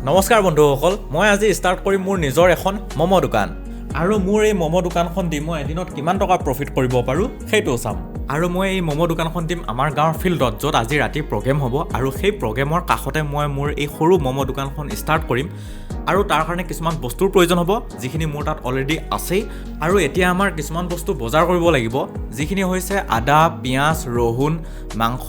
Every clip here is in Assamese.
নমস্কাৰ বন্ধুসকল, মই আজি ষ্টাৰ্ট কৰিম মোৰ নিজৰ এখন ম'ম' দোকান। আৰু মোৰ এই ম'ম' দোকানখন দি মই এদিনত কিমান টকা প্ৰফিট কৰিব পাৰোঁ সেইটোও চাম। আৰু মই এই ম'ম' দোকানখন দিম আমাৰ গাঁৱৰ ফিল্ডত, য'ত আজি ৰাতি প্ৰগ্ৰেম হ'ব। আৰু সেই প্ৰগ্ৰেমৰ কাষতে মই মোৰ এই সৰু ম'ম' দোকানখন ষ্টাৰ্ট কৰিম। আৰু তাৰ কাৰণে কিছুমান বস্তুৰ প্ৰয়োজন হ'ব, যিখিনি মোৰ তাত অলৰেডি আছেই। আৰু এতিয়া আমাৰ কিছুমান বস্তু বজাৰ কৰিব লাগিব, যিখিনি হৈছে আদা, পিঁয়াজ, ৰহুন, মাংস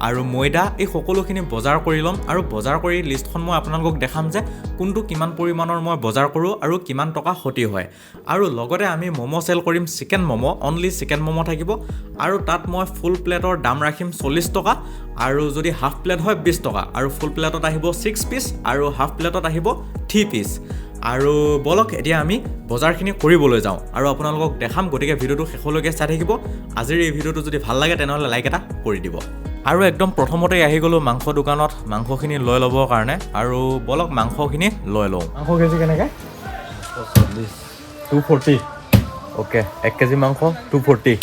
আৰু ময়দা। এই সকলোখিনি বজাৰ কৰি ল'ম আৰু বজাৰ কৰি লিষ্টখন মই আপোনালোকক দেখাম যে কোনটো কিমান পৰিমাণৰ মই বজাৰ কৰোঁ আৰু কিমান টকা ক্ষতি হয়। আৰু লগতে আমি ম'ম' চেল কৰিম, chicken momo', only chicken momo' থাকিব। আৰু তাত মই ফুল প্লেটৰ দাম ৰাখিম 40 টকা, আৰু যদি হাফ প্লেট হয় 20 টকা, আৰু ফুল প্লেটত আহিব 6 পিচ আৰু হাফ প্লেটত আহিব 3 পিচ। আৰু বলক এতিয়া আমি বজাৰখিনি কৰিবলৈ যাওঁ আৰু আপোনালোকক দেখাম, গতিকে ভিডিঅ'টো শেষলৈকে চাই থাকিব। আজিৰ এই ভিডিঅ'টো যদি ভাল লাগে তেনেহ'লে লাইক এটা কৰি দিব। আৰু একদম প্ৰথমতে আহি গ'লোঁ মাংস দোকানত মাংসখিনি লৈ ল'বৰ কাৰণে। আৰু বলক মাংসখিনি লৈ লওঁ। মাংস কেজি কেনেকৈ? 240। অ'কে, 1 কেজি মাংস 240।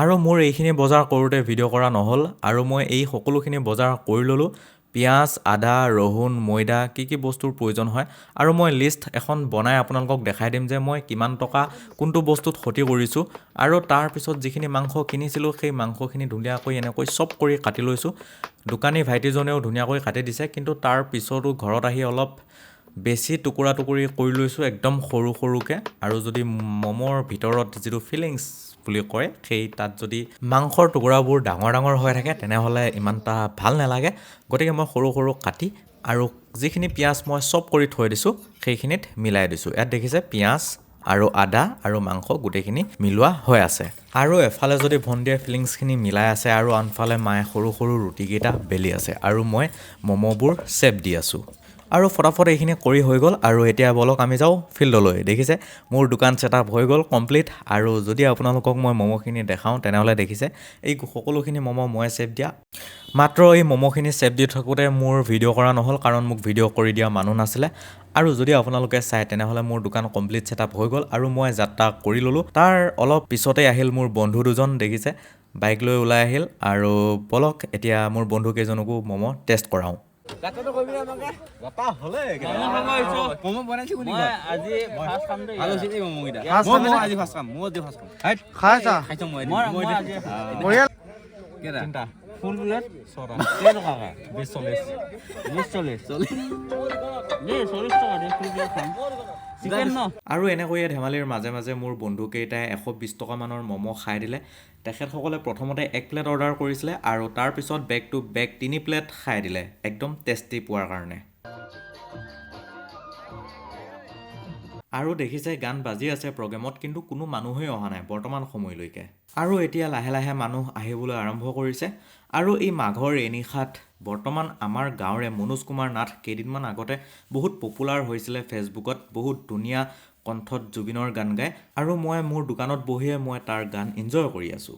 আৰু মোৰ এইখিনি বজাৰ কৰোঁতে ভিডিঅ' কৰা নহ'ল, আৰু মই এই সকলোখিনি বজাৰ কৰি ল'লোঁ। পিঁয়াজ, আদা, ৰহুন, ময়দা, কি বস্তুৰ প্ৰয়োজন হয়। আৰু মই লিষ্ট এখন বনাই আপোনালোকক দেখাই দিম যে মই কিমান টকা কোনটো বস্তুত ক্ষতি কৰিছোঁ। আৰু তাৰপিছত যিখিনি মাংস কিনিছিলোঁ সেই মাংসখিনি ধুনীয়াকৈ এনেকৈ চপ কৰি কাটি লৈছোঁ। দোকানী ভাইটিজনেও ধুনীয়াকৈ কাটি দিছে, কিন্তু তাৰ পিছতো ঘৰত আহি অলপ বেছি টুকুৰা টুকুৰি কৰি লৈছোঁ, একদম সৰু সৰুকৈ। আৰু যদি ম'মৰ ভিতৰত যিটো ফিলিংছ বুলি কয়, সেই তাত যদি মাংসৰ টুকুৰাবোৰ ডাঙৰ ডাঙৰ হৈ থাকে তেনেহ'লে ইমান এটা ভাল নালাগে। গতিকে মই সৰু সৰু কাটি আৰু যিখিনি পিঁয়াজ মই চপ কৰি থৈ দিছোঁ সেইখিনিত মিলাই দিছোঁ। ইয়াত দেখিছে পিঁয়াজ আৰু আদা আৰু মাংস গোটেইখিনি মিলোৱা হৈ আছে। আৰু এফালে যদি ভণ্টিয়ে ফিলিংছখিনি মিলাই আছে আৰু আনফালে মায়ে সৰু সৰু ৰুটিকেইটা বেলি আছে, আৰু মই ম'ম'বোৰ চেপ দি আছোঁ। আৰু ফটাফট এইখিনি কৰি হৈ গ'ল। আৰু এতিয়া বলক আমি যাওঁ ফিল্ডলৈ। দেখিছে মোৰ দোকান ছেটআপ হৈ গ'ল কমপ্লিট। আৰু যদি আপোনালোকক মই ম'ম'খিনি দেখাওঁ তেনেহ'লে দেখিছে এই সকলোখিনি ম'ম' মই চেপ দিয়া। মাত্ৰ এই ম'ম'খিনি চেপ দি থাকোঁতে মোৰ ভিডিঅ' কৰা নহ'ল, কাৰণ মোক ভিডিঅ' কৰি দিয়া মানুহ নাছিলে। আৰু যদি আপোনালোকে চায় তেনেহ'লে মোৰ দোকান কমপ্লিট ছেটআপ হৈ গ'ল আৰু মই যাত্ৰা কৰি ল'লোঁ। তাৰ অলপ পিছতে আহিল মোৰ বন্ধু দুজন, দেখিছে বাইক লৈ ওলাই আহিল। আৰু বলক এতিয়া মোৰ বন্ধু কেইজনকো ম'ম' টেষ্ট কৰাওঁ। ফুল প্লেট 40 টকা, 20-40 আৰু এনেকৈয়ে ধেমালিৰ মাজে মাজে মোৰ বন্ধুকেইটাই 120 টকামানৰ ম'ম' খাই দিলে। তেখেতসকলে প্ৰথমতে 1 প্লেট অৰ্ডাৰ কৰিছিলে আৰু তাৰপিছত বেক টু বেক 3 প্লেট খাই দিলে, একদম টেষ্টি পোৱাৰ কাৰণে। আৰু দেখিছে গান বাজি আছে প্ৰগ্ৰেমত, কিন্তু কোনো মানুহেই অহা নাই বৰ্তমান সময়লৈকে। আৰু এতিয়া লাহে লাহে মানুহ আহিবলৈ আৰম্ভ কৰিছে। আৰু এই মাঘৰ এনিশাত বৰ্তমান আমাৰ গাঁৱৰে মনোজ কুমাৰ নাথ কেইদিনমান আগতে বহুত পপুলাৰ হৈছিলে ফেচবুকত, বহুত ধুনীয়া কণ্ঠত জুবিনৰ গান গায়। আৰু মই মোৰ দোকানত বহিয়ে মই তাৰ গান এনজয় কৰি আছোঁ।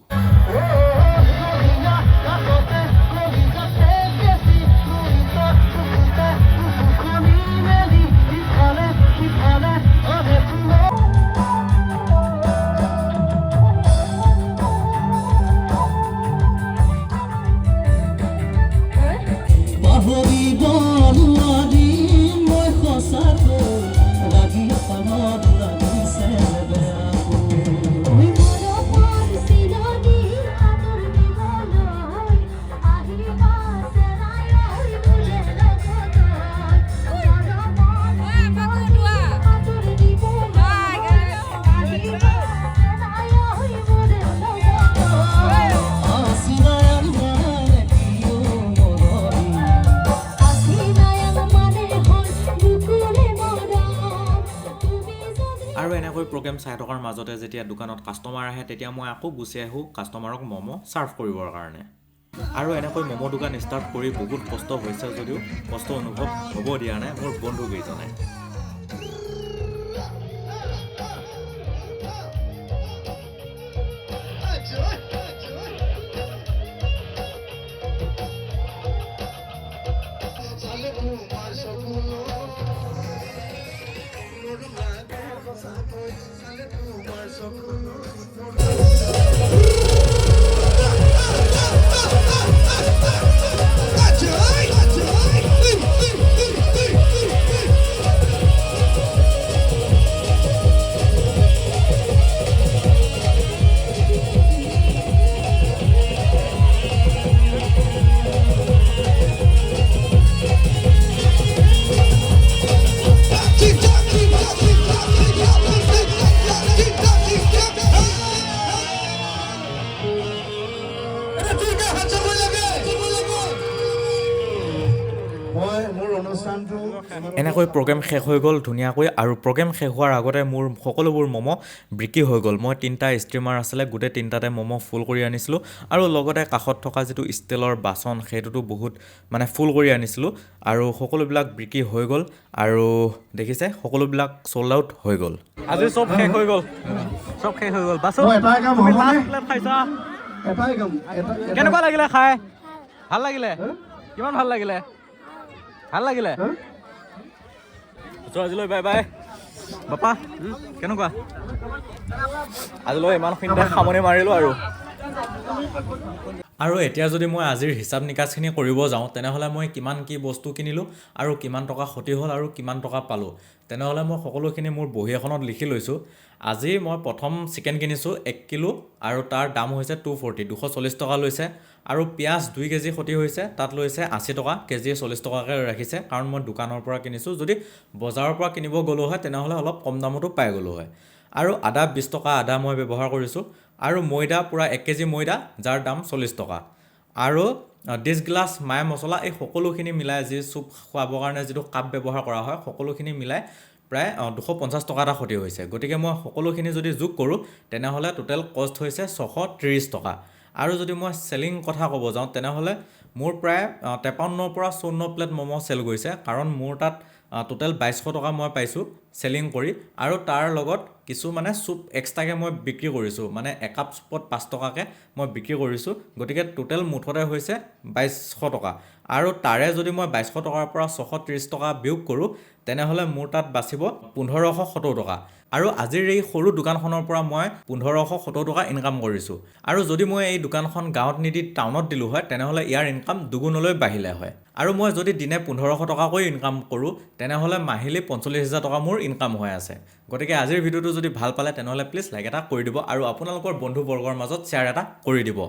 আৰু এনেকৈ প্ৰগ্ৰেম চাই থকাৰ মাজতে যেতিয়া দোকানত কাষ্টমাৰ আহে তেতিয়া মই আকৌ গুচি আহোঁ কাষ্টমাৰক ম'ম' ছাৰ্ভ কৰিবৰ কাৰণে। আৰু এনেকৈ ম'ম' দোকান ষ্টাৰ্ট কৰি বহুত কষ্ট হৈছে যদিও কষ্ট অনুভৱ হ'ব দিয়া নাই মোৰ বন্ধুকেইজনে। এনেকৈ প্ৰগ্ৰেম শেষ হৈ গ'ল ধুনীয়াকৈ আৰু প্ৰগ্ৰেম শেষ হোৱাৰ আগতে মোৰ সকলোবোৰ ম'ম' বিক্ৰী হৈ গ'ল মই 3টা ষ্ট্ৰিমাৰ আছিলে গোটেই 3টাতে ম'ম' ফুল কৰি আনিছিলোঁ আৰু লগতে কাষত থকা যিটো ষ্টিলৰ বাচন সেইটোতো বহুত মানে ফুল কৰি আনিছিলোঁ আৰু সকলোবিলাক বিক্ৰী হৈ গ'ল আৰু দেখিছে সকলোবিলাক চ'ল্ড আউট হৈ গ'ল আজি চব শেষ হৈ গ'ল বাচন তুমি লাষ্ট প্লেট খাইছা কেনেকুৱা লাগিলে খাই ভাল লাগিলে কিমান ভাল লাগিলে আজিলৈ বাই বাই বাপা কেনেকুৱা আজিলৈ ইমানখিনিতে সামৰণি মাৰিলোঁ আৰু এতিয়া যদি মই আজিৰ হিচাপ নিকাচখিনি কৰিব যাওঁ তেনেহ'লে মই কিমান কি বস্তু কিনিলোঁ আৰু কিমান টকা ক্ষতি হ'ল আৰু কিমান টকা পালোঁ তেনেহ'লে মই সকলোখিনি মোৰ বহী এখনত লিখি লৈছোঁ আজি মই প্ৰথম চিকেন কিনিছোঁ 1 কিলো আৰু তাৰ দাম হৈছে 240 টকা লৈছে আৰু পিঁয়াজ 2 কেজি ক্ষতি হৈছে তাত লৈছে 80 টকা কেজি 40 টকাকৈ ৰাখিছে কাৰণ মই দোকানৰ পৰা কিনিছোঁ যদি বজাৰৰ পৰা কিনিব গ'লো হয় তেনেহ'লে অলপ কম দামতো পাই গ'লো হয় আৰু আদা 20 টকা আদা মই ব্যৱহাৰ কৰিছোঁ আৰু ময়দা পূৰা 1 কেজি ময়দা যাৰ দাম 40 টকা আৰু 10 গ্লাছ মাই মছলা এই সকলোখিনি মিলাই যি চুপ খুৱাবৰ কাৰণে যিটো কাপ ব্যৱহাৰ কৰা হয় সকলোখিনি মিলাই প্ৰায় 250 টকা এটা ক্ষতি হৈছে গতিকে মই সকলোখিনি যদি যোগ কৰোঁ তেনেহ'লে টোটেল কষ্ট হৈছে 630 টকা আৰু যদি মই চেলিং কথা ক'ব যাওঁ তেনেহ'লে মোৰ প্ৰায় 53 পৰা 54 প্লেট ম'ম' চেল গৈছে কাৰণ মোৰ তাত টোটেল 2200 টকা মই পাইছোঁ চেলিং কৰি আৰু তাৰ লগত কিছু মানে চুপ এক্সট্ৰাকৈ মই বিক্ৰী কৰিছোঁ মানে একাপ চুপত 5 টকাকৈ মই বিক্ৰী কৰিছোঁ গতিকে টোটেল মুঠতে হৈছে 2200 টকা আৰু তাৰে যদি মই 2200 টকাৰ পৰা 630 টকা বিয়োগ কৰোঁ তেনেহ'লে মোৰ তাত বাচিব 1570 টকা আৰু আজিৰ এই সৰু দোকানখনৰ পৰা মই 1570 টকা ইনকাম কৰিছোঁ আৰু যদি মই এই দোকানখন গাঁৱত নিদি টাউনত দিলোঁ হয় তেনেহ'লে ইয়াৰ ইনকাম দুগুণলৈ বাঢ়িলে হয় আৰু মই যদি দিনে 1500 টকাকৈ ইনকাম কৰোঁ তেনেহ'লে মাহিলী 45,000 টকা মোৰ ইনকাম হৈ আছে গতিকে আজিৰ ভিডিঅ'টো যদি ভাল পালে তেনেহ'লে প্লিজ লাইক এটা কৰি দিব আৰু আপোনালোকৰ বন্ধুবৰ্গৰ মাজত শ্বেয়াৰ এটা কৰি দিব